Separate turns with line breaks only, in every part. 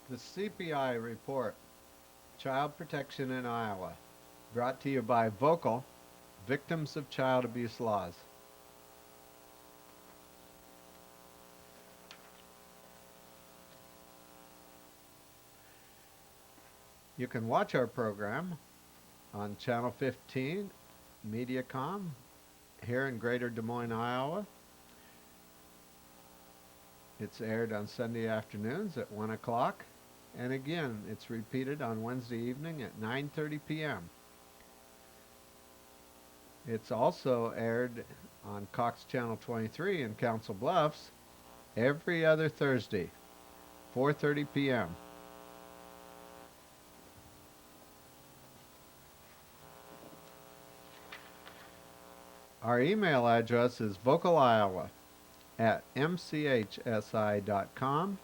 The CPI report, Child Protection in Iowa, brought to you by Vocal, Victims of Child Abuse Laws. You can watch our program on Channel 15, Mediacom, here in Greater Des Moines, Iowa. It's aired on Sunday afternoons at 1 o'clock, and again, it's repeated on Wednesday evening at 9:30 p.m. It's also aired on Cox Channel 23 in Council Bluffs every other Thursday, 4:30 p.m. Our email address is vocaliowa@mchsi.com.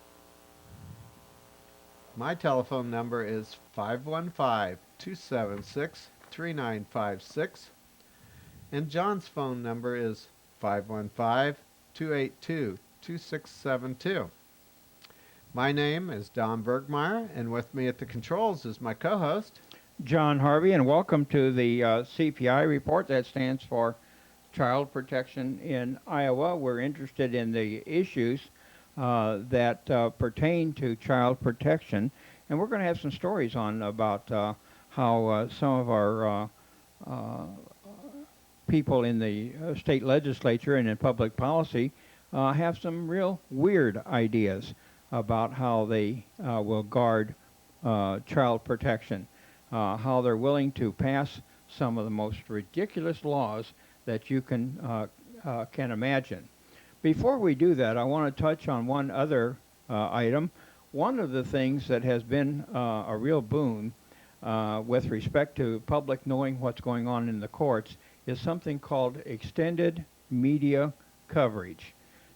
My telephone number is 515-276-3956, and John's phone number is 515-282-2672. My name is Don Burgmaier, and with me at the controls is my co-host,
John Harvey, and welcome to the CPI report. That stands for Child Protection in Iowa. We're interested in the issues that pertain to child protection, and we're going to have some stories on about how some of our people in the state legislature and in public policy have some real weird ideas about how they will guard child protection, how they're willing to pass some of the most ridiculous laws that you can imagine. Before we do that, I want to touch on one other item. One of the things that has been a real boon with respect to public knowing what's going on in the courts is something called extended media coverage.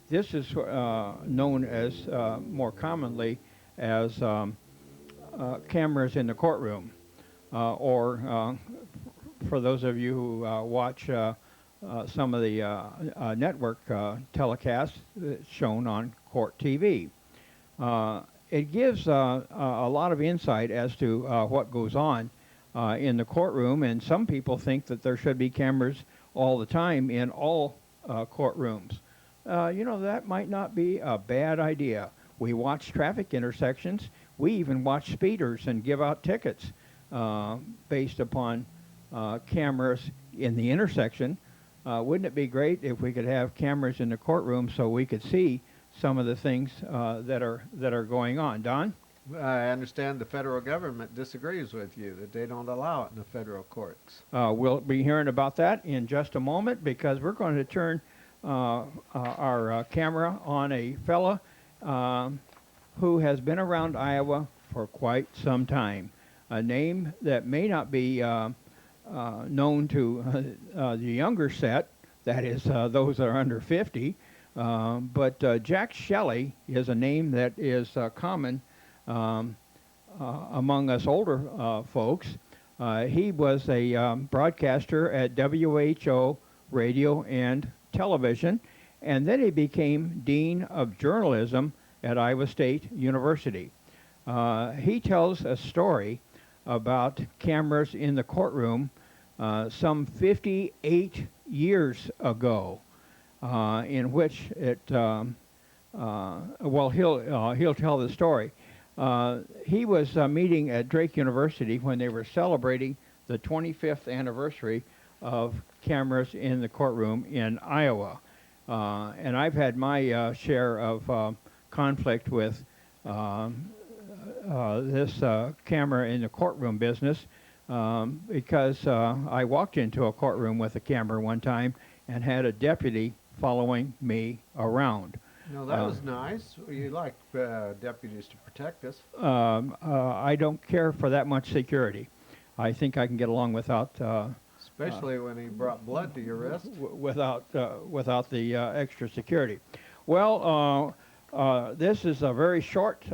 This is known as more commonly as cameras in the courtroom, or for those of you who watch some of the network telecasts shown on court TV. It gives a lot of insight as to what goes on in the courtroom, and some people think that there should be cameras all the time in all courtrooms. That might not be a bad idea. We watch traffic intersections. We even watch speeders and give out tickets based upon cameras in the intersection. Wouldn't it be great if we could have cameras in the courtroom so we could see some of the things that are going on? Don?
I understand the federal government disagrees with you, that they don't allow it in the federal courts.
We'll be hearing about that in just a moment, because we're going to turn our camera on a fella who has been around Iowa for quite some time. A name that may not be known to the younger set, that is those that are under 50, but Jack Shelley is a name that is common among us older folks. He was a broadcaster at WHO Radio and Television, and then he became Dean of Journalism at Iowa State University. He tells a story about cameras in the courtroom some 58 years ago, in which it, he'll tell the story. He was meeting at Drake University when they were celebrating the 25th anniversary of cameras in the courtroom in Iowa. And I've had my share of conflict with this camera in the courtroom business, because I walked into a courtroom with a camera one time and had a deputy following me around.
No, that was nice. You like deputies to protect us.
I don't care for that much security. I think I can get along without...
especially when he brought blood to your wrist.
Without the extra security. Well, this is a very short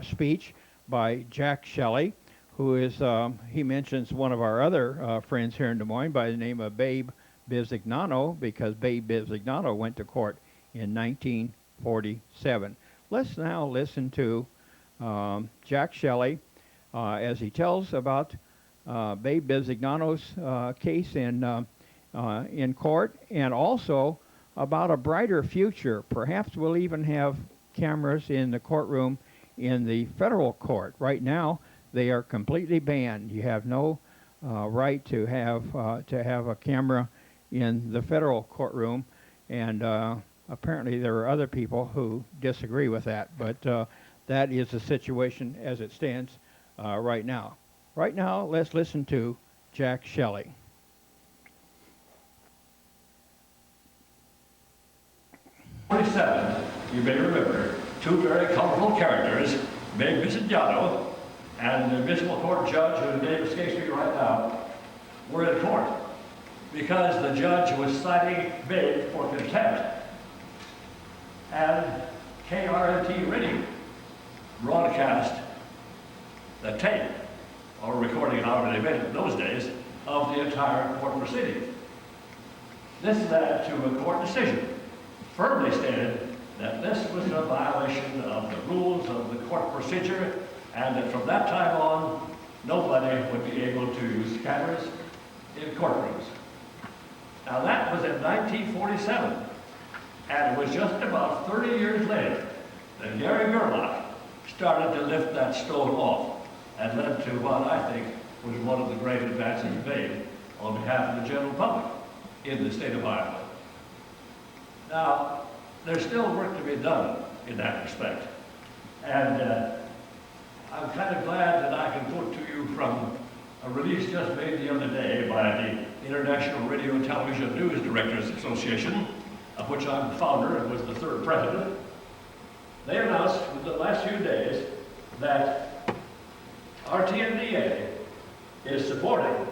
speech by Jack Shelley, who is, he mentions one of our other friends here in Des Moines by the name of Babe Bizignano, because Babe Bizignano went to court in 1947. Let's now listen to Jack Shelley, as he tells about Babe Bizignano's case in court, and also about a brighter future. Perhaps we'll even have cameras in the courtroom in the federal court. Right now, they are completely banned. You have no right to have a camera in the federal courtroom, and apparently there are other people who disagree with that. But that is the situation as it stands right now. Right now, let's listen to Jack Shelley.
47, you may remember, two very colorful characters, Babe Bizignano and the municipal court judge, whose name escapes me right now, were in court because the judge was citing Babe for contempt. And KRMT Radio broadcast the tape, or recording however they made it in those days, of the entire court proceeding. This led to a court decision firmly stated that this was a violation of the rules of the court procedure, and that from that time on, nobody would be able to use cameras in courtrooms. Now that was in 1947, and it was just about 30 years later that Gary Gerlach started to lift that stone off, and led to what I think was one of the great advances made on behalf of the general public in the state of Iowa. Now, there's still work to be done in that respect. And I'm kind of glad that I can quote to you from a release just made the other day by the International Radio and Television News Directors Association, of which I'm the founder and was the third president. They announced in the last few days that RTNDA is supporting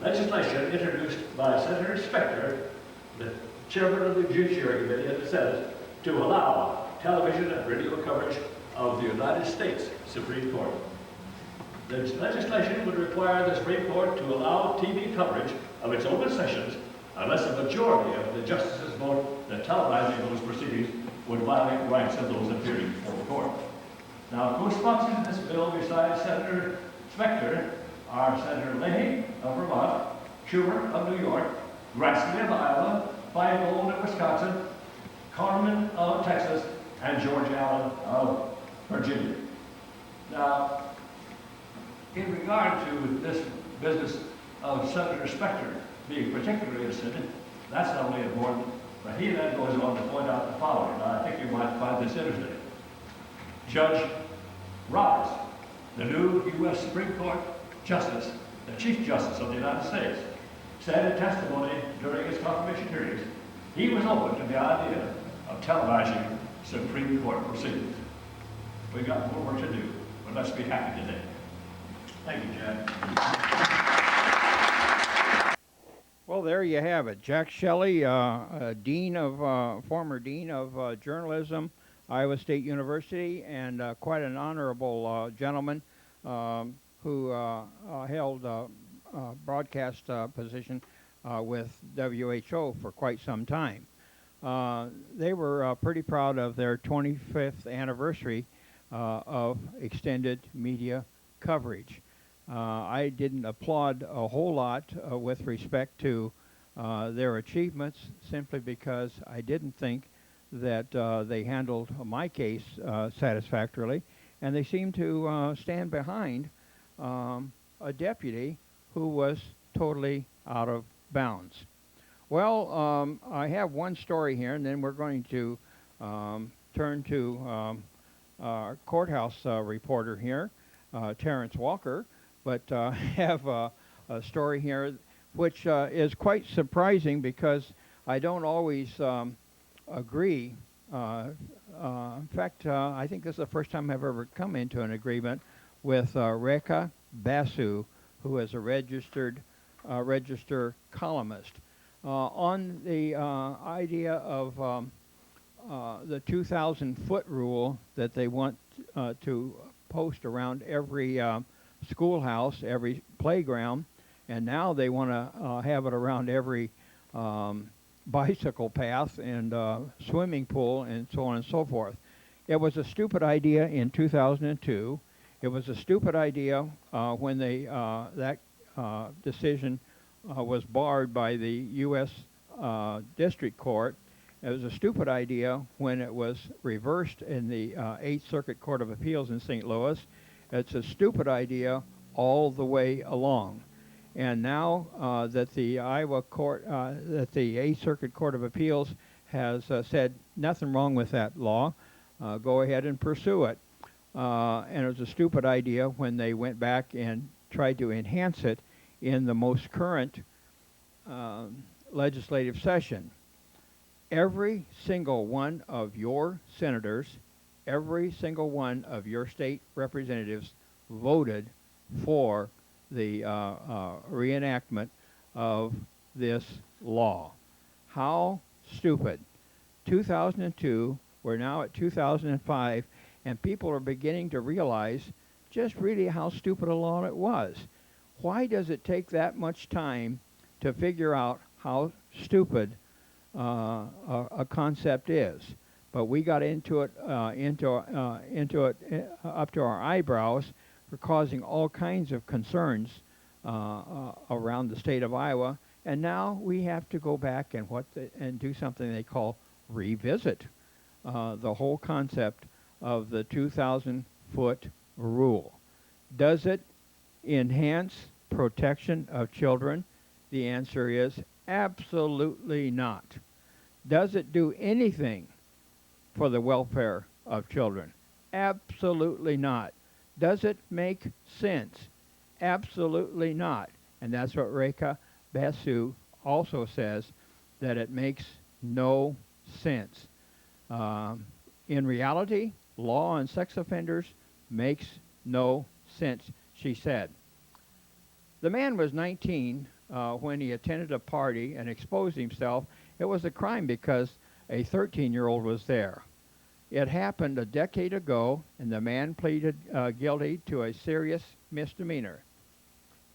legislation introduced by Senator Specter, the chairman of the Judiciary Committee in the Senate, to allow television and radio coverage of the United States Supreme Court. The legislation would require the Supreme Court to allow TV coverage of its open sessions unless a majority of the justices vote that televising those proceedings would violate rights of those appearing before the court. Now, co-sponsoring this bill besides Senator Specter are Senator Leahy of Vermont, Schumer of New York, Grassley of Iowa, Feingold of Wisconsin, Carmen of Texas, and George Allen of Virginia. Now, in regard to this business of Senator Specter being particularly interested, that's not only important, but he then goes on to point out the following. Now, I think you might find this interesting. Judge Roberts, the new U.S. Supreme Court Justice, the Chief Justice of the United States, said in testimony during his confirmation hearings, he was open to the idea of televising Supreme Court proceedings. We've got more work to do, but let's be happy today. Thank you, Jack.
Well, there you have it. Jack Shelley, former dean of journalism, Iowa State University, and quite an honorable gentleman who held a broadcast position with WHO for quite some time. They were pretty proud of their 25th anniversary of extended media coverage. I didn't applaud a whole lot with respect to their achievements, simply because I didn't think that they handled my case satisfactorily, and they seemed to stand behind a deputy who was totally out of bounds. Well, I have one story here, and then we're going to turn to our courthouse reporter here, Terrance Walker, but have a story here which is quite surprising because I don't always agree. In fact, I think this is the first time I've ever come into an agreement with Rekha Basu, who is a register columnist, on the idea of the 2,000-foot rule that they want to post around every schoolhouse, every playground, and now they want to have it around every bicycle path and swimming pool and so on and so forth. It was a stupid idea in 2002. It was a stupid idea when that decision was barred by the U.S. District Court. It was a stupid idea when it was reversed in the Eighth Circuit Court of Appeals in St. Louis. It's a stupid idea all the way along. And now that the that the Eighth Circuit Court of Appeals has said nothing wrong with that law, go ahead and pursue it. And it was a stupid idea when they went back and tried to enhance it in the most current legislative session. Every single one of your senators, every single one of your state representatives voted for the reenactment of this law. How stupid. 2002, we're now at 2005, and people are beginning to realize just really how stupid a law it was. Why does it take that much time to figure out how stupid a concept is? But we got into it up to our eyebrows for causing all kinds of concerns around the state of Iowa, and now we have to go back and do something they call revisit the whole concept of the 2,000-foot rule. Does it enhance protection of children? The answer is absolutely not. Does it do anything for the welfare of children? Absolutely not. Does it make sense? Absolutely not. And that's what Rekha Basu also says, that it makes no sense. In reality, law on sex offenders makes no sense, she said. The man was 19 when he attended a party and exposed himself. It was a crime because a 13-year-old was there. It happened a decade ago, and the man pleaded guilty to a serious misdemeanor.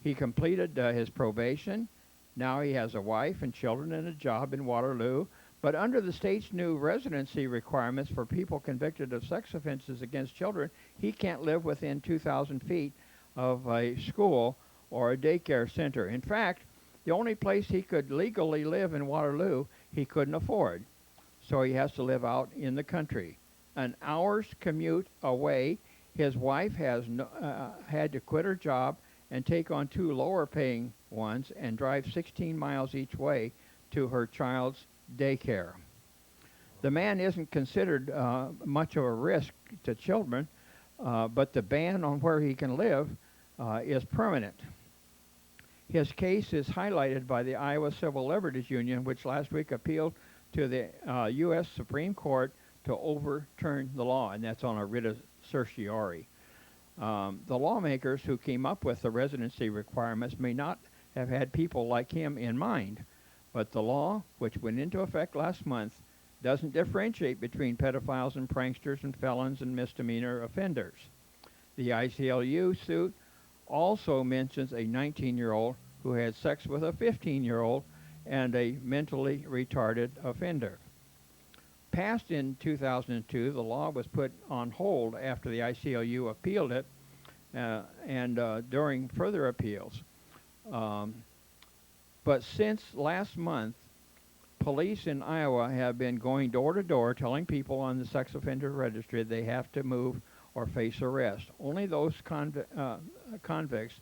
He completed his probation. Now he has a wife and children and a job in Waterloo. But under the state's new residency requirements for people convicted of sex offenses against children, he can't live within 2,000 feet of a school or a daycare center. In fact, the only place he could legally live in Waterloo, he couldn't afford. So he has to live out in the country. An hour's commute away, his wife has had to quit her job and take on 2 lower-paying ones and drive 16 miles each way to her child's daycare. The man isn't considered much of a risk to children, but the ban on where he can live is permanent. His case is highlighted by the Iowa Civil Liberties Union, which last week appealed to the U.S. Supreme Court to overturn the law, and that's on a writ of certiorari. The lawmakers who came up with the residency requirements may not have had people like him in mind, but the law, which went into effect last month, doesn't differentiate between pedophiles and pranksters and felons and misdemeanor offenders. The ICLU suit also mentions a 19-year-old who had sex with a 15-year-old and a mentally retarded offender. Passed in 2002, the law was put on hold after the ICLU appealed it and during further appeals. But since last month, police in Iowa have been going door to door telling people on the sex offender registry they have to move or face arrest. Only those convicts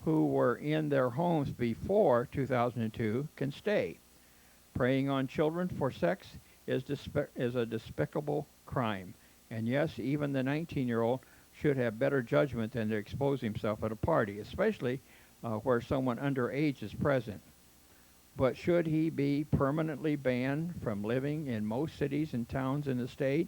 who were in their homes before 2002 can stay. Preying on children for sex is a despicable crime. And yes, even the 19-year-old should have better judgment than to expose himself at a party, especially where someone underage is present. But should he be permanently banned from living in most cities and towns in the state?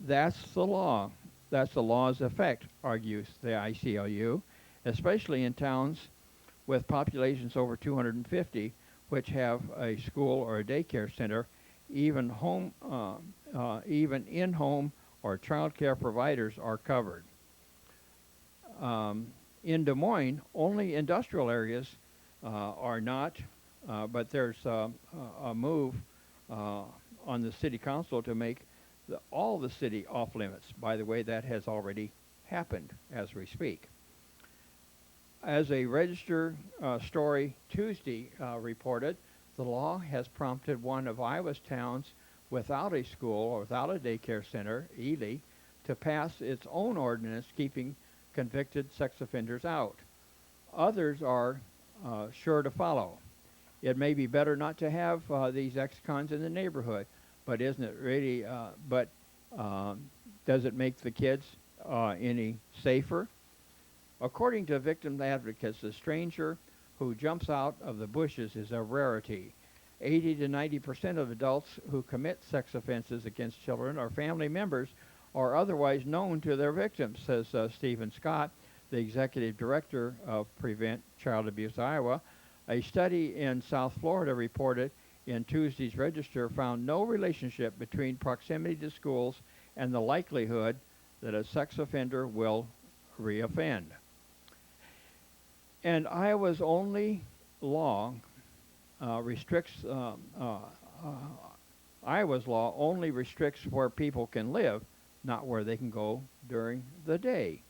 That's the law. That's the law's effect, argues the ICLU, especially in towns with populations over 250, which have a school or a daycare center. Even in-home or child care providers are covered. In Des Moines, only industrial areas are not, but there's a move on the city council to make all the city off limits. By the way, that has already happened as we speak. As a Register story Tuesday reported, the law has prompted one of Iowa's towns without a school or without a daycare center, Ely, to pass its own ordinance keeping convicted sex offenders out. Others are sure to follow. It may be better not to have these ex-cons in the neighborhood, but isn't it really, does it make the kids any safer? According to victim advocates, the stranger who jumps out of the bushes is a rarity. 80 to 90% of adults who commit sex offenses against children are family members or otherwise known to their victims, says Stephen Scott, the executive director of Prevent Child Abuse Iowa. A study in South Florida reported in Tuesday's Register found no relationship between proximity to schools and the likelihood that a sex offender will reoffend. And Iowa's only law Iowa's law only restricts where people can live, not where they can go during the day.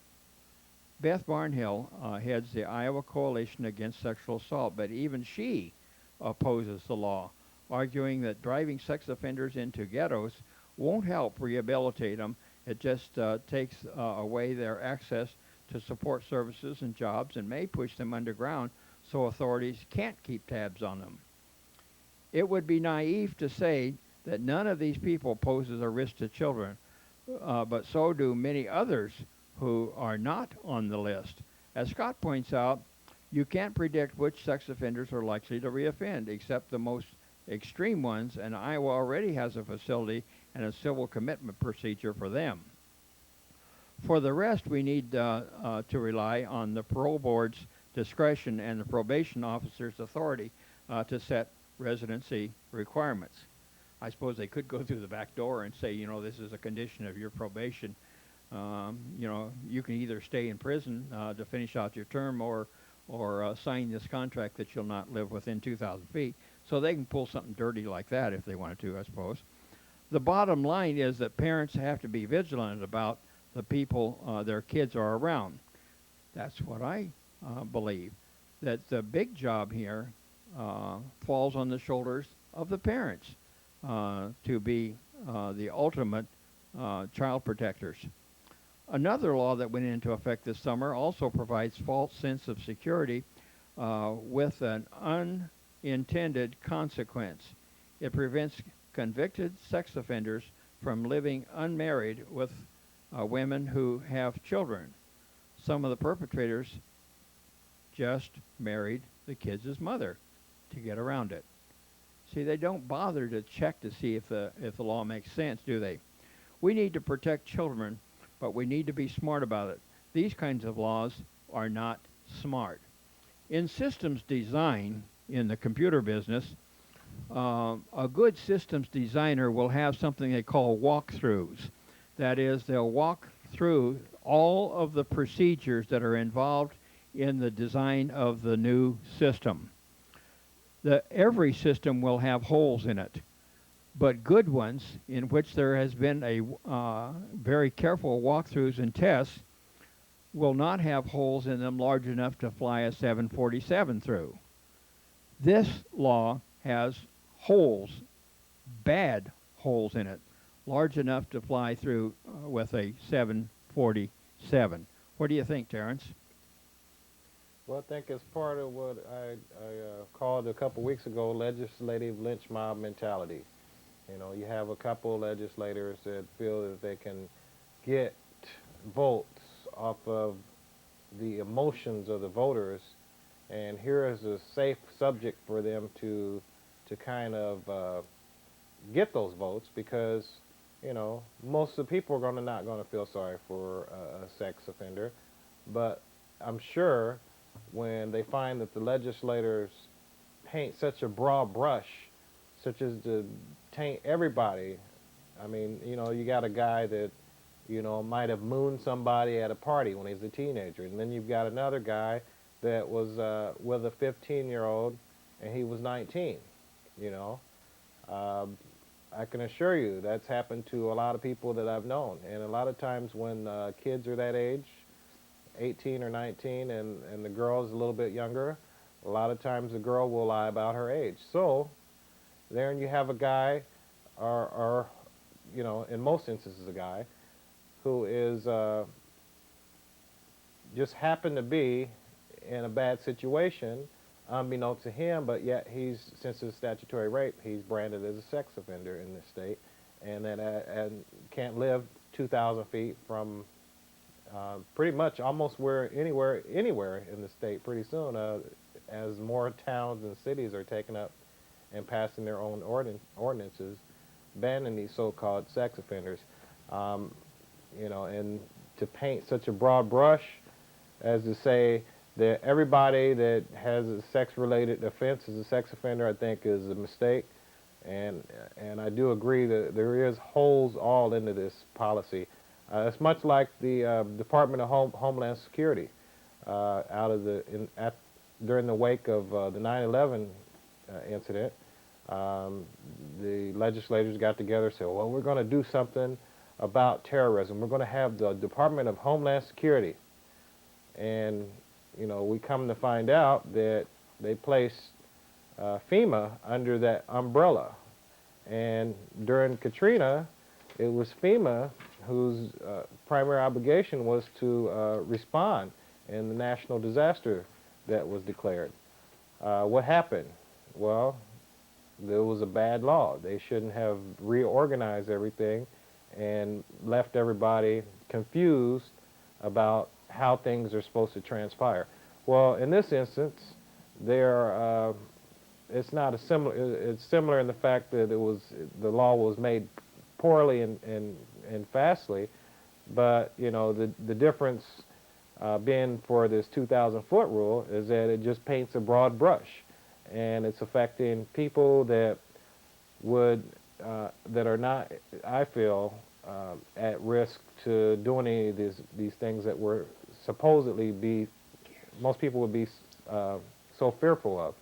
Beth Barnhill heads the Iowa Coalition Against Sexual Assault, but even she opposes the law, arguing that driving sex offenders into ghettos won't help rehabilitate them. It just takes away their access to support services and jobs and may push them underground so authorities can't keep tabs on them. It would be naive to say that none of these people poses a risk to children, but so do many others who are not on the list. As Scott points out, you can't predict which sex offenders are likely to reoffend, except the most extreme ones, and Iowa already has a facility and a civil commitment procedure for them. For the rest, we need to rely on the parole board's discretion and the probation officer's authority to set residency requirements. I suppose they could go through the back door and say, you know, this is a condition of your probation. You know, you can either stay in prison to finish out your term or sign this contract that you'll not live within 2,000 feet. So they can pull something dirty like that if they wanted to, I suppose. The bottom line is that parents have to be vigilant about the people their kids are around. That's what I believe. That the big job here falls on the shoulders of the parents to be the ultimate child protectors. Another law that went into effect this summer also provides false sense of security with an unintended consequence. It prevents convicted sex offenders from living unmarried with women who have children. Some of the perpetrators just married the kids' mother to get around it. See, they don't bother to check to see if the law makes sense, do they? We need to protect children, but we need to be smart about it. These kinds of laws are not smart. In systems design, in the computer business, a good systems designer will have something they call walkthroughs. That is, they'll walk through all of the procedures that are involved in the design of the new system. Every system will have holes in it, but good ones in which there has been a very careful walkthroughs and tests will not have holes in them large enough to fly a 747 through. This law has holes, bad holes in it, large enough to fly through with a 747. What do you think, Terrance?
Well, I think it's part of what I called a couple weeks ago legislative lynch mob mentality. You know, you have a couple legislators that feel that they can get votes off of the emotions of the voters, and here is a safe subject for them to kind of get those votes because, you know, most of the people are not going to feel sorry for a sex offender, but I'm sure when they find that the legislators paint such a broad brush, such as to taint everybody. I mean, you know, you got a guy that, you know, might have mooned somebody at a party when he was a teenager, and then you've got another guy that was with a 15-year-old and he was 19, you know. I can assure you that's happened to a lot of people that I've known. And a lot of times when kids are that age, 18 or 19, and the girl is a little bit younger, a lot of times the girl will lie about her age. So there you have a guy, or you know, in most instances a guy, who is just happened to be in a bad situation, unbeknownst to him, but yet he's, since it's statutory rape, he's branded as a sex offender in this state, and that and can't live 2,000 feet from pretty much almost anywhere in the state pretty soon, as more towns and cities are taking up and passing their own ordinances banning these so-called sex offenders. You know, and to paint such a broad brush as to say that everybody that has a sex-related offense is a sex offender, I think is a mistake. And I do agree that there is holes all into this policy. It's much like the Department of Homeland Security during the wake of the 9/11 incident. The legislators got together and said, well, we're going to do something about terrorism. We're going to have the Department of Homeland Security. And, you know, we come to find out that they placed FEMA under that umbrella. And during Katrina, it was FEMA whose primary obligation was to respond in the national disaster that was declared. What happened? Well, there was a bad law. They shouldn't have reorganized everything and left everybody confused about how things are supposed to transpire. Well, in this instance, it's not a similar. It's similar in the fact that the law was made poorly and fastly, but you know the difference being for this 2,000-foot rule is that it just paints a broad brush, and it's affecting people that are not, I feel, at risk to doing any of these things that were supposedly most people would be so fearful of.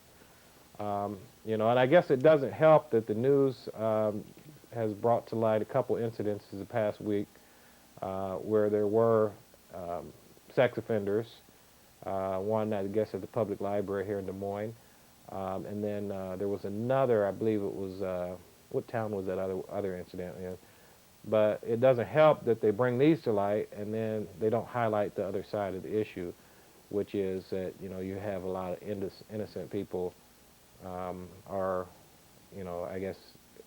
You know, and I guess it doesn't help that the news has brought to light a couple incidents the past week where there were sex offenders. One, I guess, at the public library here in Des Moines. And then there was another, I believe it was, what town was that other incident in? But it doesn't help that they bring these to light and then they don't highlight the other side of the issue, which is that, you know, you have a lot of innocent people are, you know, I guess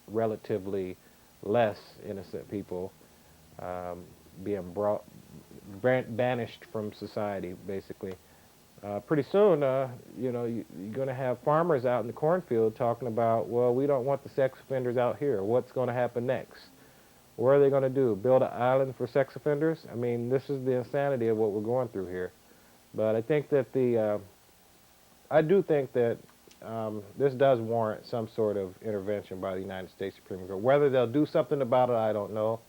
relatively less innocent people being banished from society, basically. Pretty soon, you know, you're going to have farmers out in the cornfield talking about, well, we don't want the sex offenders out here. What's going to happen next? What are they going to do? Build an island for sex offenders? I mean, this is the insanity of what we're going through here. But I think that I do think that this does warrant some sort of intervention by the United States Supreme Court. Whether they'll do something about it, I don't know.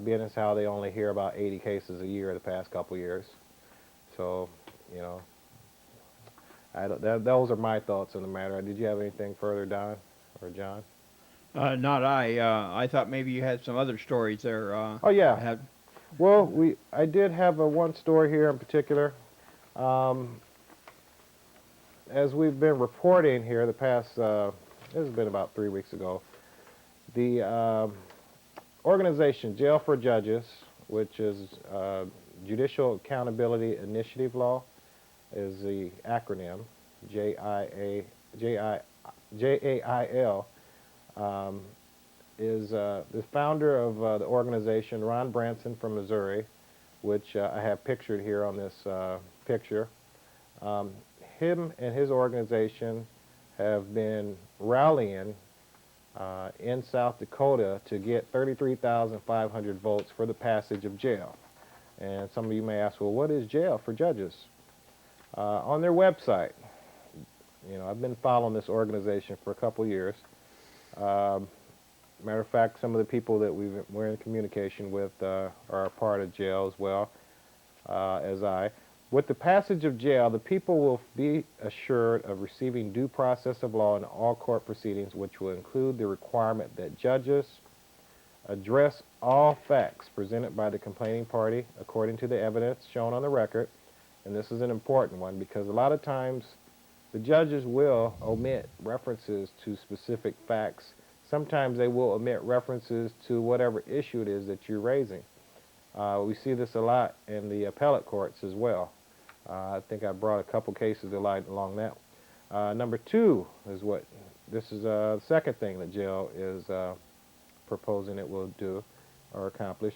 Being as how they only hear about 80 cases a year the past couple years. So, you know, those are my thoughts on the matter. Did you have anything further, Don or John?
Not I. I thought maybe you had some other stories there.
Oh yeah. Well, I did have one story here in particular. As we've been reporting here the past, this has been about 3 weeks ago, the organization Jail for Judges, which is Judicial Accountability Initiative Law, is the acronym, JAIL, is the founder of the organization, Ron Branson from Missouri, which I have pictured here on this picture. Him and his organization have been rallying in South Dakota to get 33,500 votes for the passage of jail. And some of you may ask, well, what is Jail for Judges? On their website, you know, I've been following this organization for a couple years. Matter of fact, some of the people that we're in communication with are a part of Jail as well as I. With the passage of jail, the people will be assured of receiving due process of law in all court proceedings, which will include the requirement that judges address all facts presented by the complaining party according to the evidence shown on the record. And this is an important one because a lot of times the judges will omit references to specific facts. Sometimes they will omit references to whatever issue it is that you're raising. We see this a lot in the appellate courts as well. I think I brought a couple cases to light along that. Number two is this is the second thing that jail is proposing it will do or accomplish.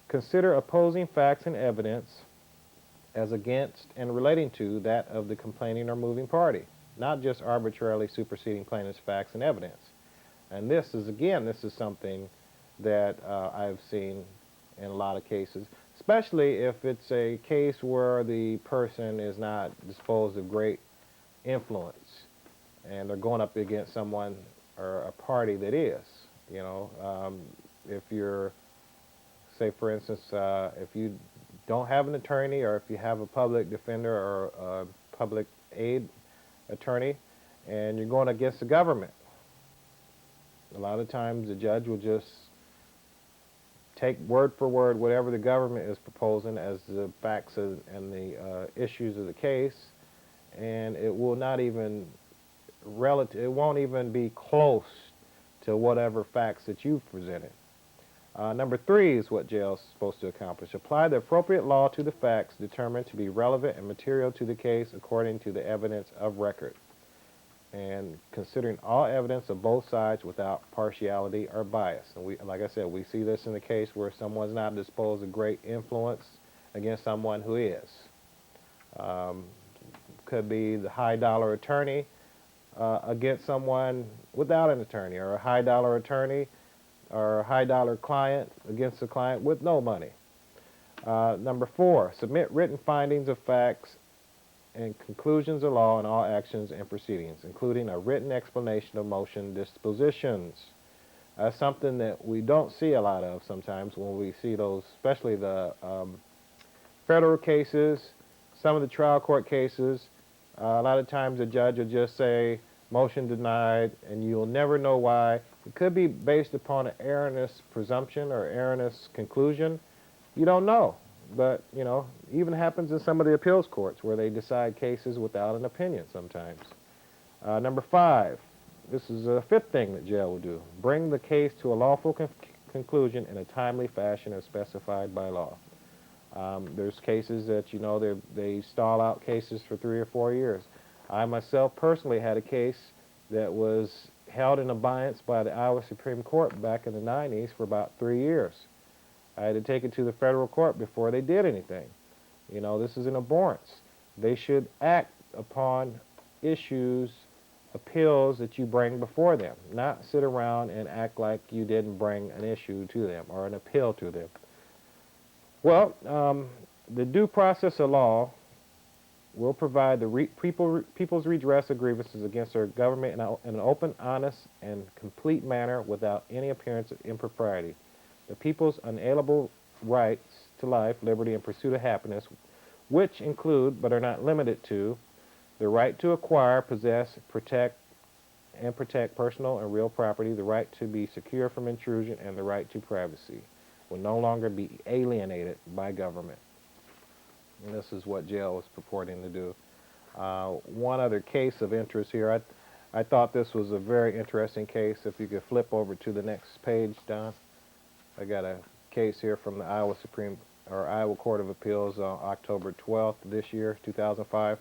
Consider opposing facts and evidence as against and relating to that of the complaining or moving party, not just arbitrarily superseding plaintiff's facts and evidence. And this is something that I've seen in a lot of cases, especially if it's a case where the person is not disposed of great influence and they're going up against someone or a party that is. You know, if you're, say for instance, if you don't have an attorney or if you have a public defender or a public aid attorney and you're going against the government, a lot of times the judge will just take word for word whatever the government is proposing as the facts and the issues of the case, and it will not even it won't even be close to whatever facts that you've presented. Number three is what jail is supposed to accomplish. Apply the appropriate law to the facts determined to be relevant and material to the case according to the evidence of record, and considering all evidence of both sides without partiality or bias. And like I said, we see this in the case where someone's not disposed of great influence against someone who is. Could be the high-dollar attorney against someone without an attorney, or a high-dollar attorney or a high-dollar client against a client with no money. Number four, submit written findings of facts and conclusions of law in all actions and proceedings, including a written explanation of motion dispositions. That's something that we don't see a lot of sometimes when we see those, especially the federal cases, some of the trial court cases. A lot of times the judge will just say, motion denied, and you'll never know why. It could be based upon an erroneous presumption or erroneous conclusion. You don't know. But, you know, even happens in some of the appeals courts where they decide cases without an opinion sometimes. Number five, this is the fifth thing that jail will do. Bring the case to a lawful conclusion in a timely fashion as specified by law. There's cases that, you know, they stall out cases for 3 or 4 years. I myself personally had a case that was held in abeyance by the Iowa Supreme Court back in the 90s for about 3 years. I had to take it to the federal court before they did anything. You know, this is an abhorrence. They should act upon issues, appeals that you bring before them, not sit around and act like you didn't bring an issue to them or an appeal to them. Well, the due process of law will provide the people's redress of grievances against their government in an open, honest, and complete manner without any appearance of impropriety. The people's unalienable rights to life, liberty, and pursuit of happiness, which include, but are not limited to, the right to acquire, possess, protect personal and real property, the right to be secure from intrusion, and the right to privacy, will no longer be alienated by government. And this is what jail is purporting to do. One other case of interest here. I thought this was a very interesting case. If you could flip over to the next page, Don. I got a case here from the Iowa Court of Appeals on October 12th this year, 2005.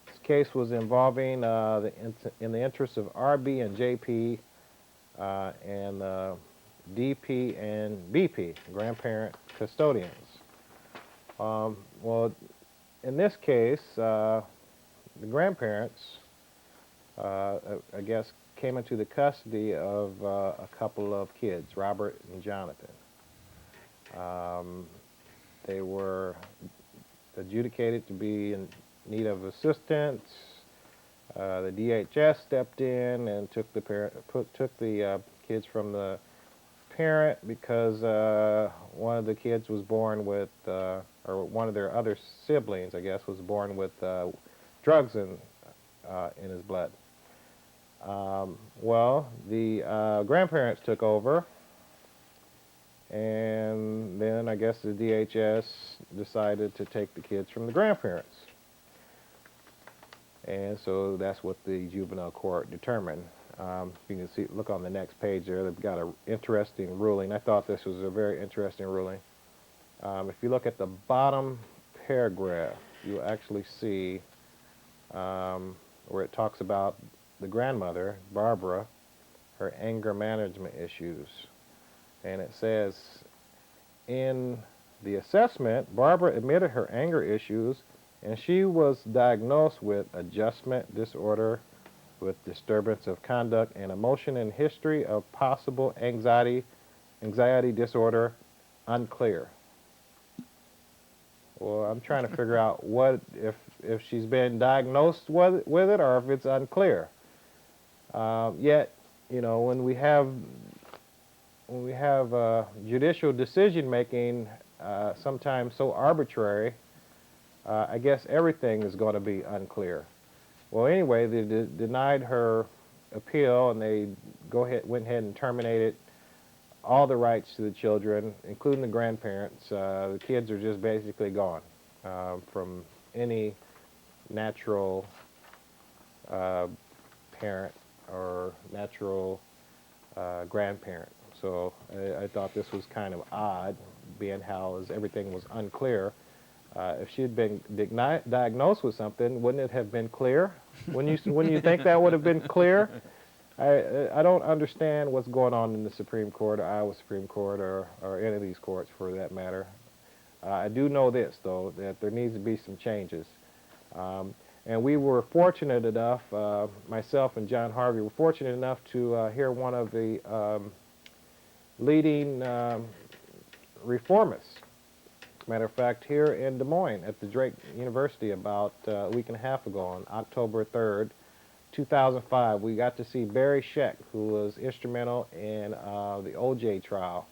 This case was involving in the interest of RB and JP and DP and BP, grandparent custodians. Well, in this case, the grandparents, I guess, came into the custody of a couple of kids, Robert and Jonathan. They were adjudicated to be in need of assistance. The DHS stepped in and took the kids from the parent because one of the kids was born with, or one of their other siblings, I guess, was born with drugs in his blood. Well, the grandparents took over, and then I guess the DHS decided to take the kids from the grandparents. And so that's what the juvenile court determined. You can see, look on the next page there, they've got an interesting ruling. I thought this was a very interesting ruling. If you look at the bottom paragraph, you'll actually see where it talks about the grandmother, Barbara, her anger management issues. And it says, in the assessment, Barbara admitted her anger issues, and she was diagnosed with adjustment disorder, with disturbance of conduct and emotion, and history of possible anxiety disorder unclear. Well, I'm trying to figure out what if she's been diagnosed with it, or if it's unclear. Yet, you know, when we have judicial decision making, sometimes so arbitrary, I guess everything is going to be unclear. Well, anyway, they denied her appeal, and they went ahead and terminated all the rights to the children, including the grandparents. The kids are just basically gone from any natural parent or natural grandparent. So I thought this was kind of odd, being how everything was unclear. If she had been diagnosed with something, wouldn't it have been clear? Wouldn't you think that would have been clear? I don't understand what's going on in the Supreme Court, or Iowa Supreme Court, or any of these courts for that matter. I do know this, though, that there needs to be some changes. And we were fortunate enough, myself and John Harvey were fortunate enough to hear one of the leading reformists. Matter of fact, here in Des Moines at the Drake University about a week and a half ago, on October 3rd, 2005, we got to see Barry Scheck, who was instrumental in the OJ trial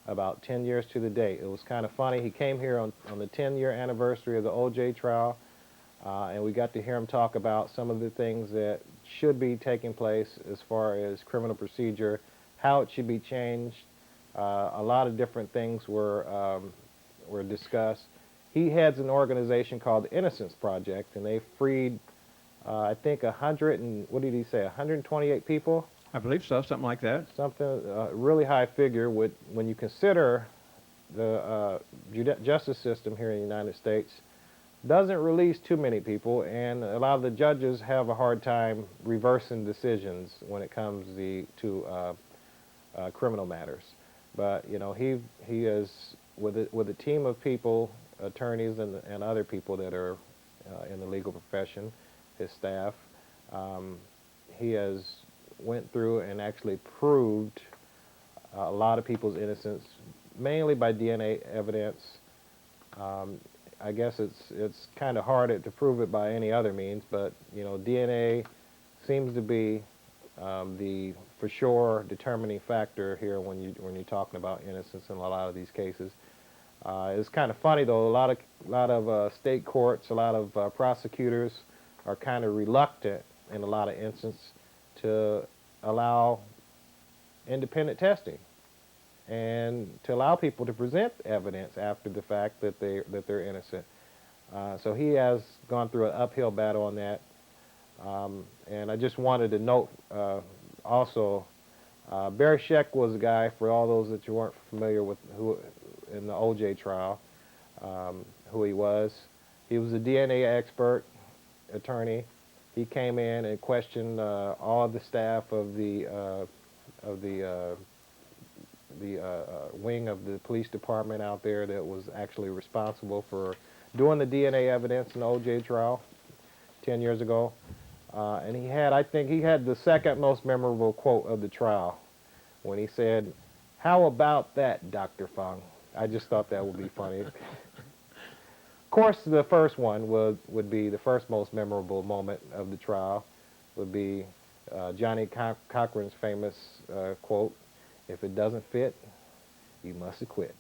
about 10 years to the date. It was kind of funny. He came here on the 10-year anniversary of the OJ trial, and we got to hear him talk about some of the things that should be taking place as far as criminal procedure, how it should be changed. A lot of different things were discussed. He heads an organization called the Innocence Project, and they freed, I think, 128 people?
I believe so, something like that.
Something, a really high figure when you consider the justice system here in the United States doesn't release too many people, and a lot of the judges have a hard time reversing decisions when it comes to criminal matters. But, you know, he is, with a team of people, attorneys and other people that are in the legal profession, his staff, he has went through and actually proved a lot of people's innocence, mainly by DNA evidence. I guess it's kind of hard to prove it by any other means, but you know, DNA seems to be the for sure determining factor here when you're talking about innocence in a lot of these cases. It's kind of funny though. A lot of state courts, a lot of prosecutors are kind of reluctant in a lot of instances to allow independent testing and to allow people to present evidence after the fact that they're innocent. So he has gone through an uphill battle on that. And I just wanted to note also, Barry Scheck was a guy, for all those that you weren't familiar with, who in the OJ trial, who he was. He was a DNA expert, attorney. He came in and questioned all of the staff of the wing of the police department out there that was actually responsible for doing the DNA evidence in the OJ trial 10 years ago. And I think he had the second most memorable quote of the trial when he said, "How about that, Dr. Fung?" I just thought that would be funny. Of course, the first one would be the first most memorable moment of the trial would be Johnny Cochran's famous quote, "If it doesn't fit, you must acquit."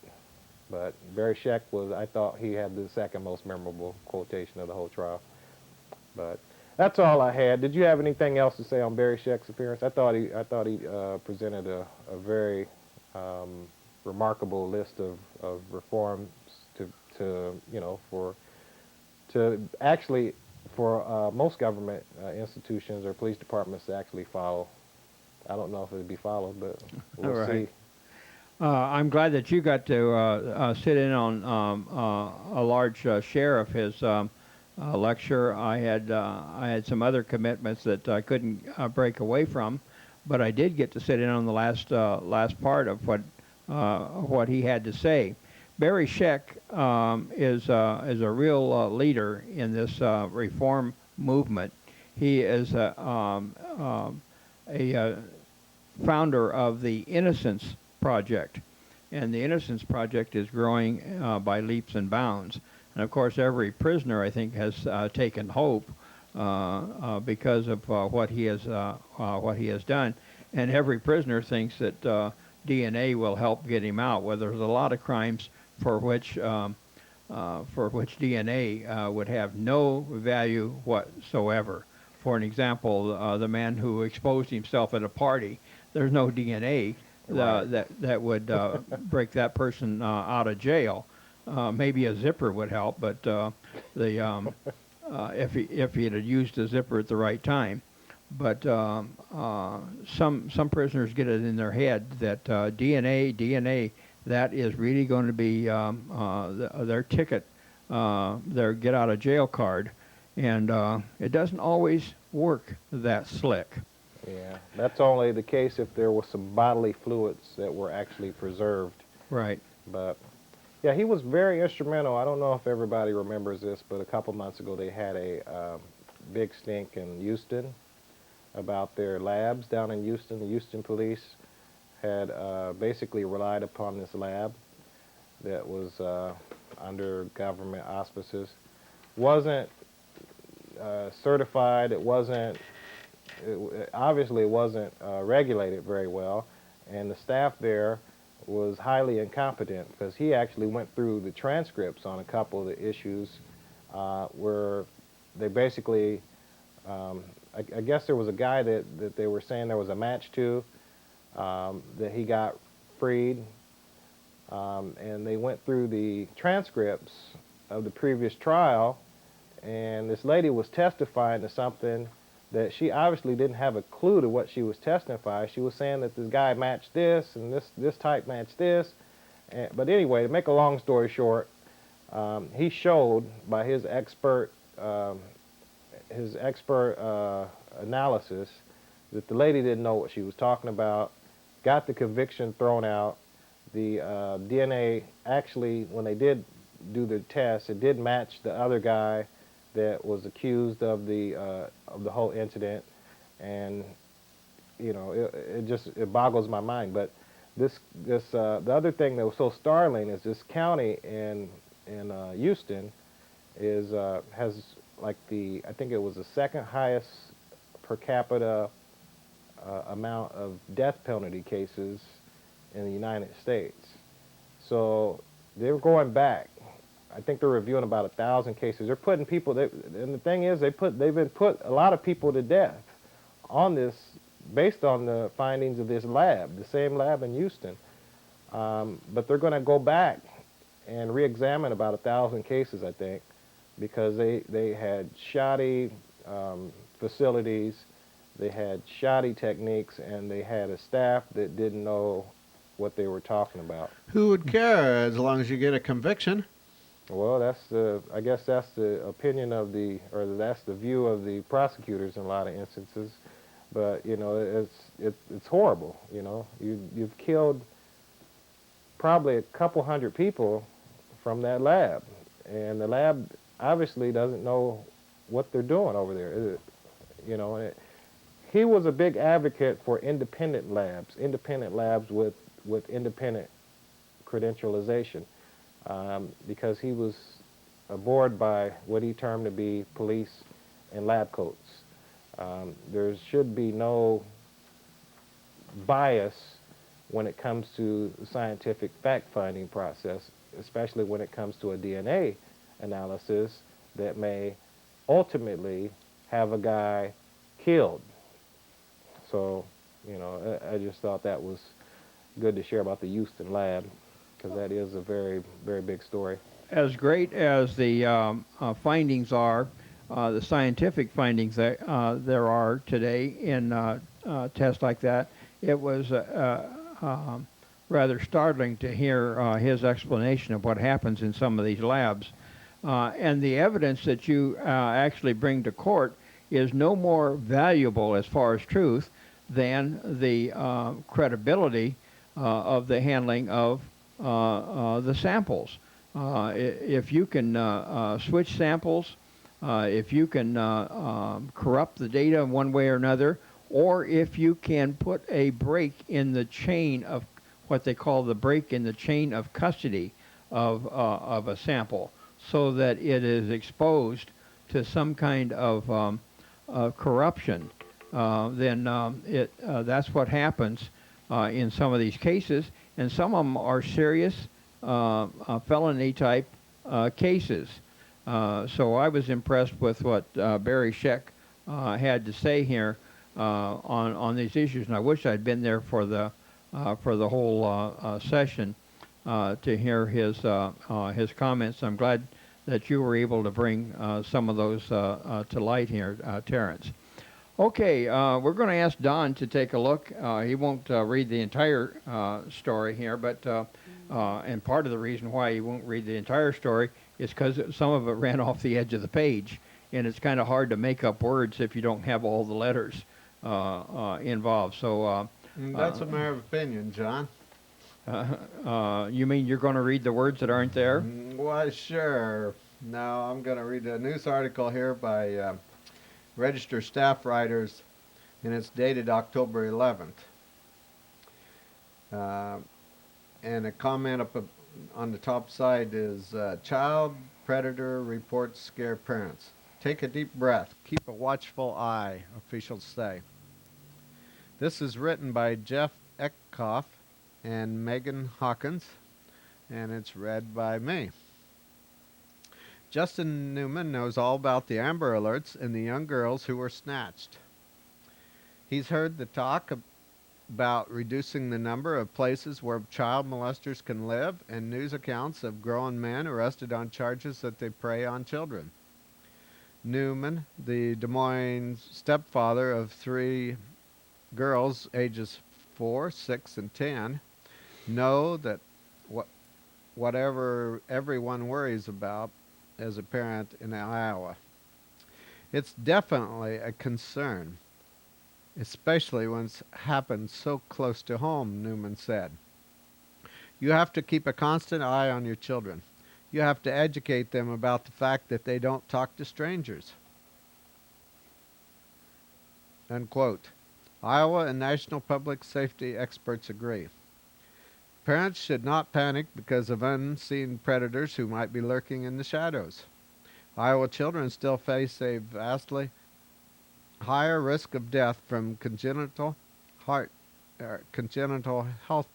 But Barry Scheck was, I thought he had the second most memorable quotation of the whole trial. But that's all I had. Did you have anything else to say on Barry Scheck's appearance? I thought he presented a very remarkable list of reforms to you know, to actually for most government institutions or police departments to actually follow. I don't know if it would be followed, but we'll
All right.
see.
I'm glad that you got to sit in on a large share of his lecture. I had some other commitments that I couldn't break away from, but I did get to sit in on the last part of what he had to say. Barry Scheck is a real leader in this reform movement. He is a founder of the Innocence Project, and the Innocence Project is growing by leaps and bounds. And of course, every prisoner, I think, has taken hope because of what he has done, and every prisoner thinks that DNA will help get him out. Well, there's a lot of crimes for which DNA would have no value whatsoever. For an example, the man who exposed himself at a party, there's no DNA
Right.
that would break that person out of jail. Maybe a zipper would help, but if he had used a zipper at the right time. But some prisoners get it in their head that DNA, that is really going to be their ticket, their get out of jail card, and it doesn't always work that slick.
Yeah, that's only the case if there were some bodily fluids that were actually preserved.
Right.
But yeah, he was very instrumental. I don't know if everybody remembers this, but a couple months ago they had a big stink in Houston about their labs down in Houston. The Houston police had basically relied upon this lab that was under government auspices. Wasn't certified. It wasn't. Obviously, it wasn't regulated very well, and the staff there was highly incompetent because he actually went through the transcripts on a couple of the issues where they basically, I guess there was a guy that they were saying there was a match to, that he got freed, and they went through the transcripts of the previous trial, and this lady was testifying to something that she obviously didn't have a clue to what she was testifying. She was saying that this guy matched this, and this type matched this. But anyway, to make a long story short, he showed by his expert analysis that the lady didn't know what she was talking about, got the conviction thrown out. The DNA actually, when they did do the test, it did match the other guy that was accused of the whole incident, and you know, it boggles my mind. But the other thing that was so startling is this county in Houston has like I think it was the second highest per capita amount of death penalty cases in the United States. So they were going back. I think they're reviewing about 1,000 cases. They're putting people, and the thing is, they've been put a lot of people to death on this, based on the findings of this lab, the same lab in Houston. But they're going to go back and re-examine about 1,000 cases, I think, because they had shoddy facilities, they had shoddy techniques, and they had a staff that didn't know what they were talking about.
Who would care as long as you get a conviction?
Well, I guess that's the opinion of that's the view of the prosecutors in a lot of instances. But you know, it's horrible. You know, you've killed probably a couple hundred people from that lab, and the lab obviously doesn't know what they're doing over there. You know, he was a big advocate for independent labs with independent credentialization. Because he was abhorred by what he termed to be police and lab coats. There should be no bias when it comes to the scientific fact-finding process. especially when it comes to a DNA analysis, that may ultimately have a guy killed. So, I just thought that was good to share about the Houston lab, because that is a very, very big story.
As great as the findings are, the scientific findings that there are today in tests like that, it was rather startling to hear his explanation of what happens in some of these labs. And the evidence that you actually bring to court is no more valuable as far as truth than the credibility of the handling of the samples. If you can switch samples, if you can corrupt the data one way or another, or if you can put a break in the chain of what they call the break in the chain of custody of a sample, so that it is exposed to some kind of corruption, then that's what happens in some of these cases, and some of them are serious felony type cases. So I was impressed with what Barry Scheck had to say here on these issues, and I wish I'd been there for the whole session to hear his comments. I'm glad that you were able to bring some of those to light here, Terrance. Okay, we're going to ask Don to take a look. He won't read the entire story here, but and part of the reason why he won't read the entire story is because some of it ran off the edge of the page, and it's kind of hard to make up words if you don't have all the letters involved. So
That's a matter of opinion, John.
you mean you're going to read the words that aren't there?
Why, sure. Now I'm going to read a news article here by Register staff writers, and it's dated October 11th. And a comment up on the top side is, child predator reports scare parents. Take a deep breath. Keep a watchful eye, officials say. This is written by Jeff Eckhoff and Megan Hawkins, and it's read by me. Justin Newman knows all about the Amber Alerts and the young girls who were snatched. He's heard the talk about reducing the number of places where child molesters can live, and news accounts of grown men arrested on charges that they prey on children. Newman, the Des Moines stepfather of 3 girls ages 4, 6, and 10, know that whatever everyone worries about as a parent in Iowa, it's definitely a concern, especially when it's happened so close to home, Newman said. You have to keep a constant eye on your children. You have to educate them about the fact that they don't talk to strangers. Unquote. Iowa and national public safety experts agree. Parents should not panic because of unseen predators who might be lurking in the shadows. Iowa children still face a vastly higher risk of death from congenital health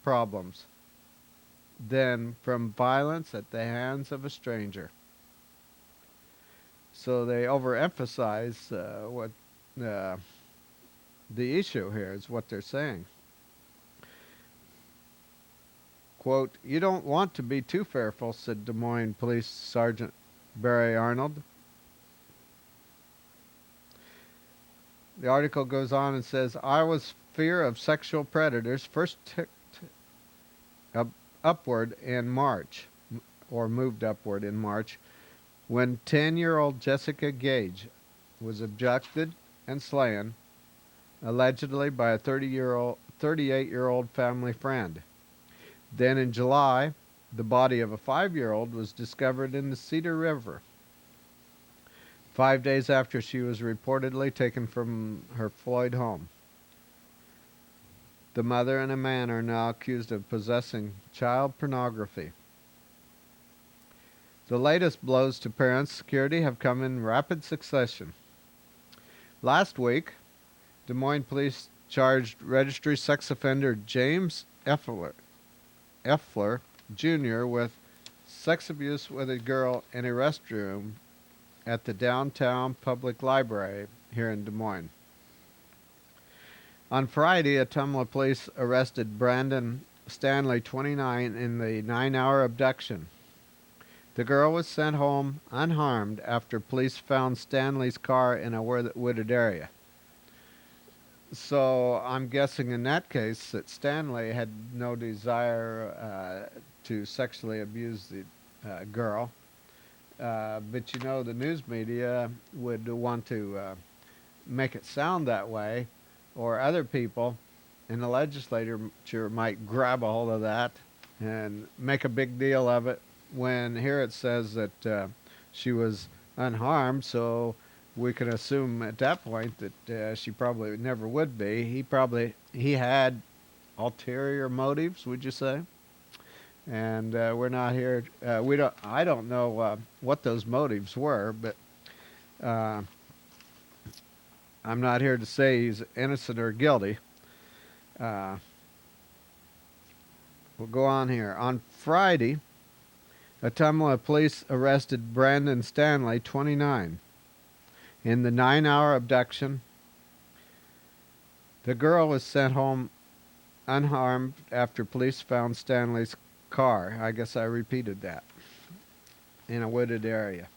problems than from violence at the hands of a stranger. So they overemphasize what the issue here is what they're saying. Quote, you don't want to be too fearful, said Des Moines Police Sergeant Barry Arnold. The article goes on and says, Iowa's fear of sexual predators first ticked upward in March, or moved upward in March, when 10-year-old Jessica Gage was abducted and slain, allegedly by a 38-year-old family friend. Then in July, the body of a 5-year-old was discovered in the Cedar River, 5 days after she was reportedly taken from her Floyd home. The mother and a man are now accused of possessing child pornography. The latest blows to parents' security have come in rapid succession. Last week, Des Moines police charged registry sex offender James Effler Jr. with sex abuse with a girl in a restroom at the downtown public library here in Des Moines. On Friday, Ottumwa police arrested Brandon Stanley, 29, in the 9-hour abduction. The girl was sent home unharmed after police found Stanley's car in a wooded area. So I'm guessing in that case that Stanley had no desire to sexually abuse the girl. But you know, the news media would want to make it sound that way, or other people in the legislature might grab a hold of that and make a big deal of it, when here it says that she was unharmed, so we can assume at that point that she probably never would be. He had ulterior motives, would you say? And we're not here. I don't know what those motives were, but I'm not here to say he's innocent or guilty. We'll go on here. On Friday, Ottumwa police arrested Brandon Stanley, 29, in the 9-hour abduction. The girl was sent home unharmed after police found Stanley's car. I guess I repeated that. In a wooded area.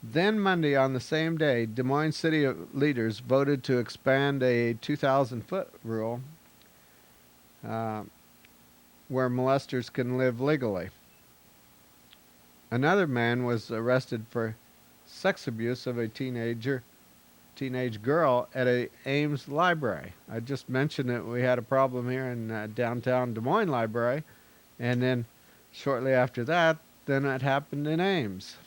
Then Monday, on the same day, Des Moines city leaders voted to expand a 2,000-foot rule where molesters can live legally. Another man was arrested for sex abuse of a teenage girl at a Ames library. I just mentioned that we had a problem here in downtown Des Moines library, and then shortly after that, then it happened in Ames.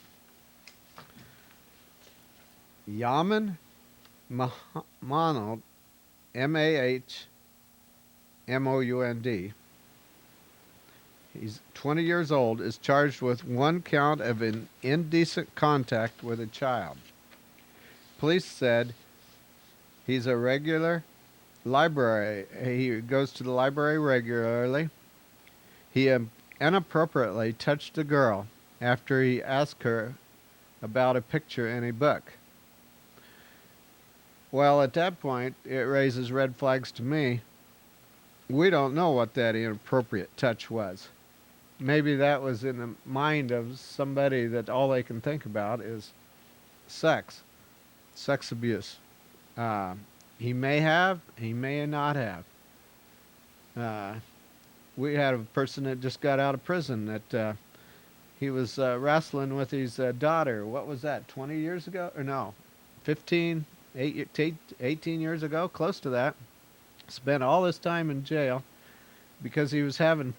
Yaman Mahmoud, Mahmound, he's 20 years old, is charged with one count of an indecent contact with a child. Police said he's a regular library. He goes to the library regularly. He inappropriately touched a girl after he asked her about a picture in a book. Well, at that point, it raises red flags to me. We don't know what that inappropriate touch was. Maybe that was in the mind of somebody that all they can think about is sex abuse. He may have, he may not have. We had a person that just got out of prison that he was wrestling with his daughter. What was that, 20 years ago? Or no, 18 years ago, close to that. Spent all this time in jail because he was having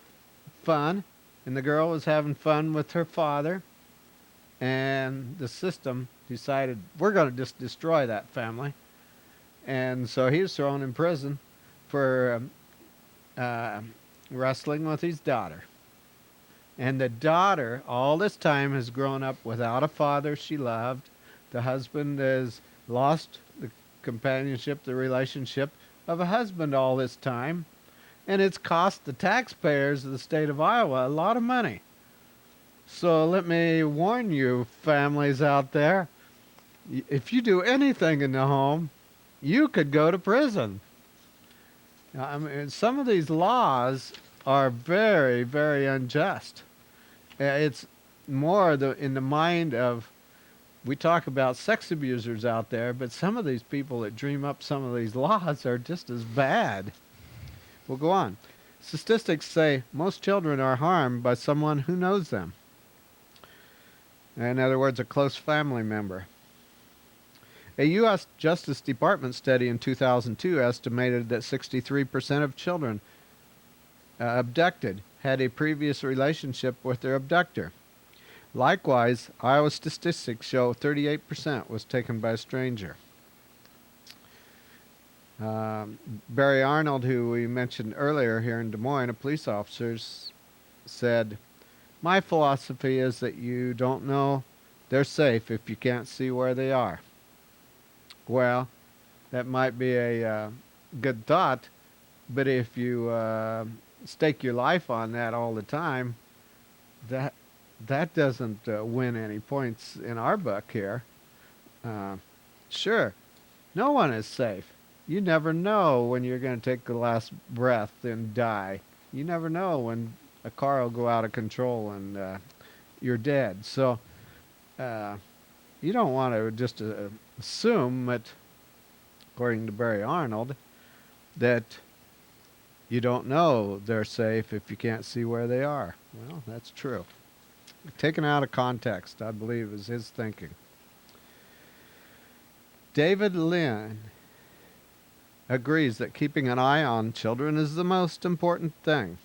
fun, and the girl was having fun with her father, and the system decided, we're going to just destroy that family. And so he was thrown in prison for wrestling with his daughter. And the daughter, all this time, has grown up without a father she loved. The husband has lost the companionship, the relationship of a husband all this time. And it's cost the taxpayers of the state of Iowa a lot of money. So let me warn you, families out there, if you do anything in the home, you could go to prison. I mean, some of these laws are very, very unjust. It's more in the mind of, we talk about sex abusers out there, but some of these people that dream up some of these laws are just as bad. We'll go on. Statistics say most children are harmed by someone who knows them. In other words, a close family member. A U.S. Justice Department study in 2002 estimated that 63% of children abducted had a previous relationship with their abductor. Likewise, Iowa statistics show 38% was taken by a stranger. Barry Arnold, who we mentioned earlier here in Des Moines, a police officer, said, "My philosophy is that you don't know they're safe if you can't see where they are." Well, that might be a good thought, but if you stake your life on that all the time, that that doesn't win any points in our book here. Uh, sure, no one is safe. You never know when you're going to take the last breath and die. You never know when a car will go out of control and you're dead. So uh, you don't want to just assume that, according to Barry Arnold, that you don't know they're safe if you can't see where they are. Well, that's true. Taken out of context, I believe, is his thinking. David Lynn agrees that keeping an eye on children is the most important thing.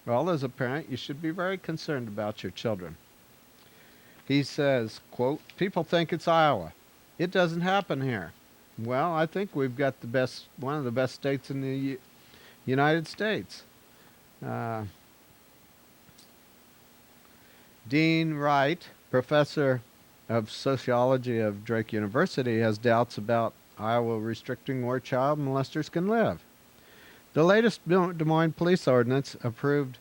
Well, as a parent, you should be very concerned about your children. He says, quote, people think it's Iowa. It doesn't happen here. Well, I think we've got one of the best states in the United States. Uh, Dean Wright, professor of sociology of Drake University, has doubts about Iowa restricting where child molesters can live. The latest Des Moines police ordinance approved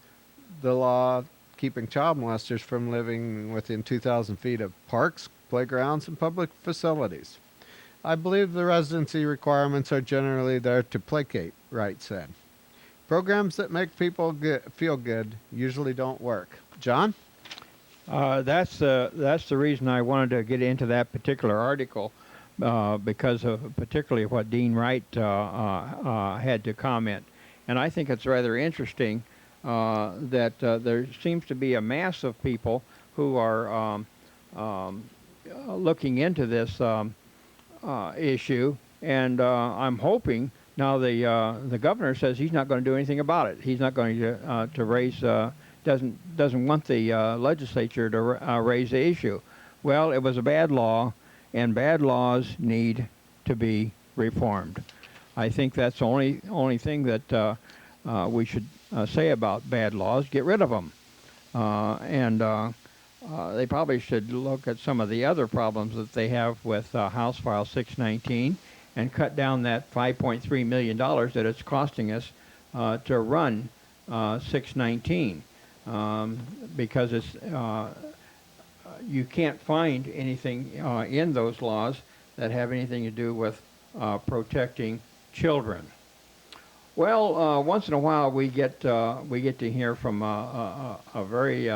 the law keeping child molesters from living within 2,000 feet of parks, playgrounds, and public facilities. I believe the residency requirements are generally there to placate, Wright said. Programs that make people feel good usually don't work. John?
That's the reason I wanted to get into that particular article, because of particularly what Dean Wright had to comment, and I think it's rather interesting that there seems to be a mass of people who are looking into this issue, and I'm hoping now the governor says he's not going to do anything about it. He's not going to raise doesn't want the legislature to raise the issue. Well, it was a bad law, and bad laws need to be reformed. I think that's the only thing that we should say about bad laws. Get rid of them, and they probably should look at some of the other problems that they have with House File 619 and cut down that $5.3 million that it's costing us to run 619. Because it's you can't find anything in those laws that have anything to do with protecting children. Well, once in a while we get to hear from a very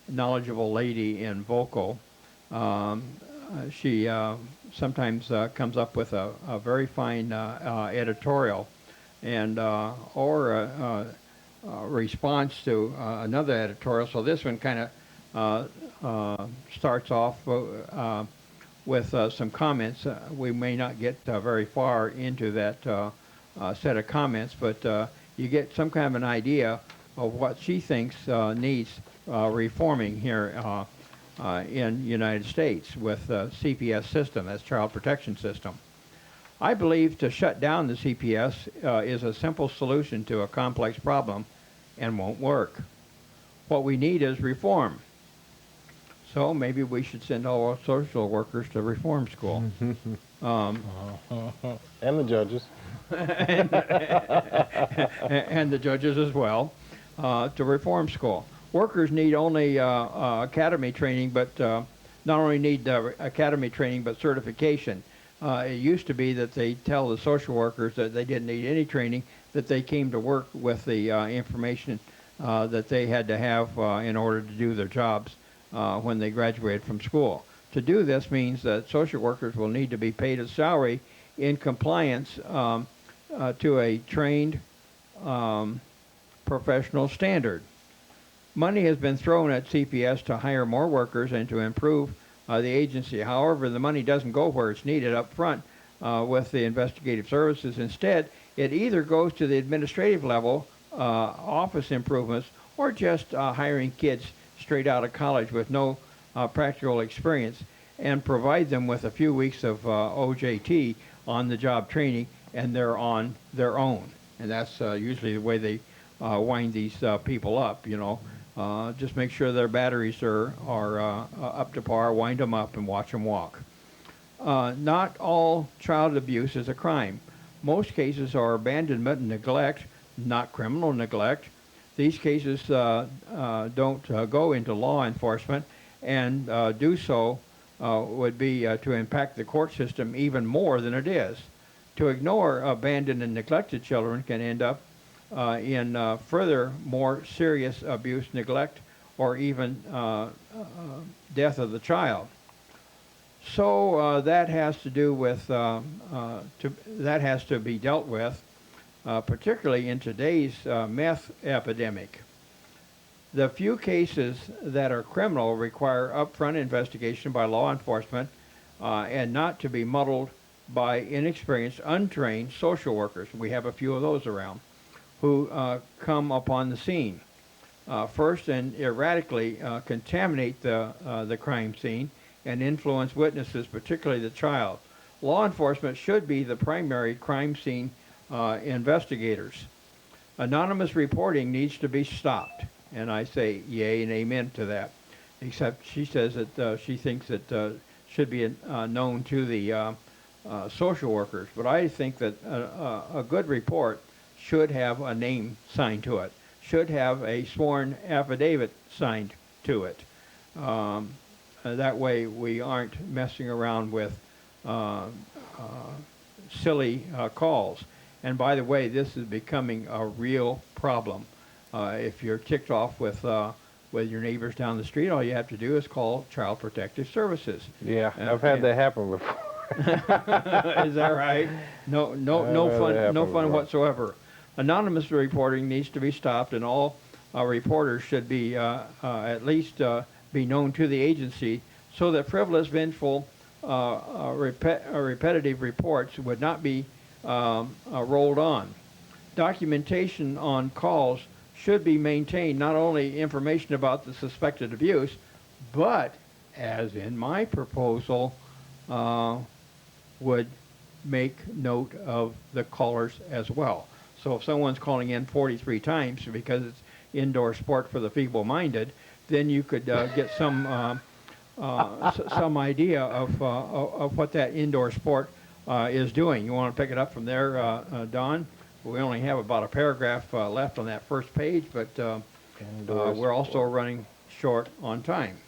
knowledgeable lady in vocal. She sometimes comes up with a very fine editorial, and or response to another editorial. So this one kind of starts off with some comments. We may not get very far into that set of comments, but you get some kind of an idea of what she thinks needs reforming here in the United States with the CPS system, that's Child Protection System. I believe to shut down the CPS is a simple solution to a complex problem and won't work. What we need is reform. So maybe we should send all our social workers to reform school.
And the judges.
And the judges as well, to reform school. Workers need only academy training, but not only need academy training, but certification. It used to be that they tell the social workers that they didn't need any training, that they came to work with the information that they had to have in order to do their jobs when they graduated from school. To do this means that social workers will need to be paid a salary in compliance to a trained professional standard. Money has been thrown at CPS to hire more workers and to improve the agency. However, the money doesn't go where it's needed up front with the investigative services. Instead, it either goes to the administrative level, office improvements, or just hiring kids straight out of college with no practical experience and provide them with a few weeks of OJT on-the-job training, and they're on their own. And that's usually the way they wind these people up, you know. Just make sure their batteries are up to par, wind them up, and watch them walk. Not all child abuse is a crime. Most cases are abandonment and neglect, not criminal neglect. these cases don't go into law enforcement, and do so would be to impact the court system even more than it is. To ignore abandoned and neglected children can end up in further more serious abuse, neglect, or even death of the child. So that has to do with that has to be dealt with, particularly in today's meth epidemic. The few cases that are criminal require upfront investigation by law enforcement and not to be muddled by inexperienced, untrained social workers. We have a few of those around who come upon the scene first and erratically contaminate the crime scene and influence witnesses, particularly the child. Law enforcement should be the primary crime scene investigators. Anonymous reporting needs to be stopped, and I say yay and amen to that, except she says that she thinks it should be known to the social workers. But I think that a good report should have a name signed to it, should have a sworn affidavit signed to it. That way we aren't messing around with silly calls. And by the way, this is becoming a real problem. If you're ticked off with your neighbors down the street, all you have to do is call Child Protective Services.
Yeah, I've had that happen before.
Is that right? No fun whatsoever. Anonymous reporting needs to be stopped, and all reporters should be at least be known to the agency, so that frivolous, vengeful, repetitive reports would not be rolled on. Documentation on calls should be maintained, not only information about the suspected abuse, but, as in my proposal, would make note of the callers as well. So if someone's calling in 43 times because it's indoor sport for the feeble-minded, then you could get some idea of what that indoor sport is doing. You want to pick it up from there, Don? We only have about a paragraph left on that first page, but we're also running short on time.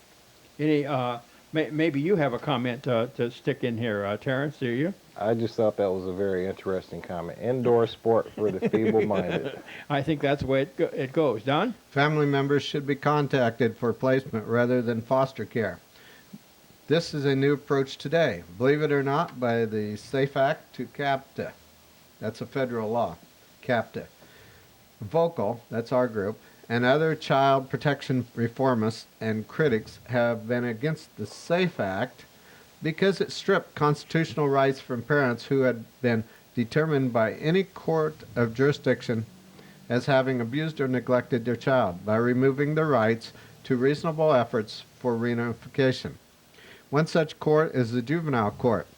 Maybe you have a comment to stick in here, Terrance, do you?
I just thought that was a very interesting comment. Indoor sport for the feeble-minded.
I think that's the way it goes. Don?
Family members should be contacted for placement rather than foster care. This is a new approach today, believe it or not, by the SAFE Act to CAPTA. That's a federal law, CAPTA. Vocal, that's our group, and other child protection reformists and critics have been against the SAFE Act because it stripped constitutional rights from parents who had been determined by any court of jurisdiction as having abused or neglected their child by removing their rights to reasonable efforts for reunification. One such court is the juvenile court,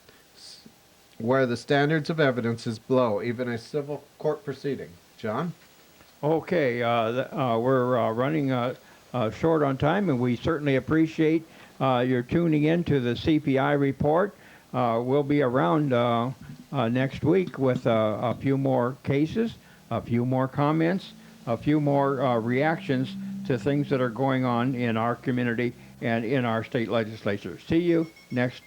where the standards of evidence is below even a civil court proceeding. John?
Okay, we're running short on time, and we certainly appreciate your tuning in to the CPI report. We'll be around next week with a few more cases, a few more comments, a few more reactions to things that are going on in our community and in our state legislature. See you next